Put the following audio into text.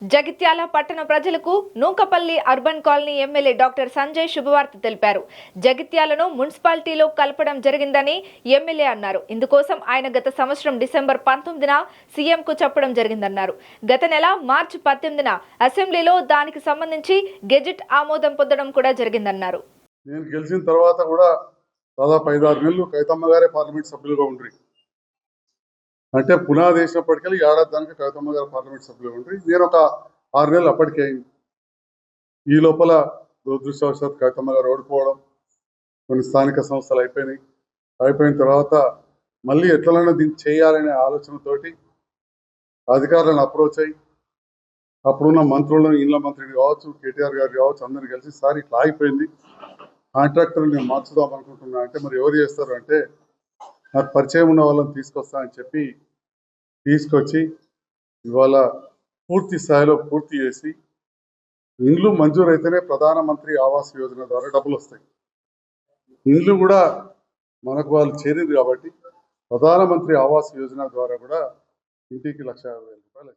జగిత్యాల పట్టణ ప్రజలకు Nukapalli urban colony MLA doctor Sanjay శుభవార్త తెలిపారు. జగిత్యాలను మున్సిపాలిటీలో కలపడం జరిగిందని ఎమ్మెల్యే అన్నారు. ఇందుకోసం ఆయన గత సంవత్సరం డిసెంబర్ 19న సీఎంకు చెప్పడం జరిగిందన్నారు. గత నెల మార్చి 18న అసెంబ్లీలో దానికి సంబంధించి గెజెట్ ఆమోదం పొందడం కూడా జరిగిందన్నారు. నేను గెలిచిన తర్వాత కూడా దాదాపు 5-6 నెలలు కవితమ్మ గారే పార్లమెంట్ సభ్యులుగా ఉండ్రి. అంటే పునాది వేసినప్పటికీ ఏడాది దానికి కవితమ్మ గారు పార్లమెంట్ సభ్యులుగా ఉండ్రి. నేను ఒక 6 నెలలు అప్పటికే అయింది. ఈ లోపల దురదృష్టవశాత్తు కవితమ్మ గారు ఓడిపోవడం, కొన్ని స్థానిక సంస్థలు అయిపోయిన తర్వాత మళ్ళీ ఎట్లైనా దీన్ని చేయాలనే ఆలోచనతోటి అధికారులను అప్రోచ్ అయ్యి అప్పుడున్న మంత్రులను, ఇండ్ల మంత్రిని కావచ్చు, కేటీఆర్ గారు కావచ్చు, అందరు కలిసి సార్ ఇట్లా ఆగిపోయింది, కాంట్రాక్టర్ని నేను మార్చుదాం అనుకుంటున్నా అంటే మరి ఎవరు చేస్తారు అంటే నాకు పరిచయం ఉన్న వాళ్ళని తీసుకొస్తా అని చెప్పి తీసుకొచ్చి ఇవాళ పూర్తి స్థాయిలో పూర్తి చేసి ఇండ్లు మంజూరు అయితేనే ప్రధానమంత్రి ఆవాస్ యోజన ద్వారా డబ్బులు వస్తాయి. ఇండ్లు కూడా మనకు వాళ్ళు చేరింది కాబట్టి ప్రధానమంత్రి ఆవాస్ యోజన ద్వారా కూడా ఇంటికి 1,50,000 రూపాయలు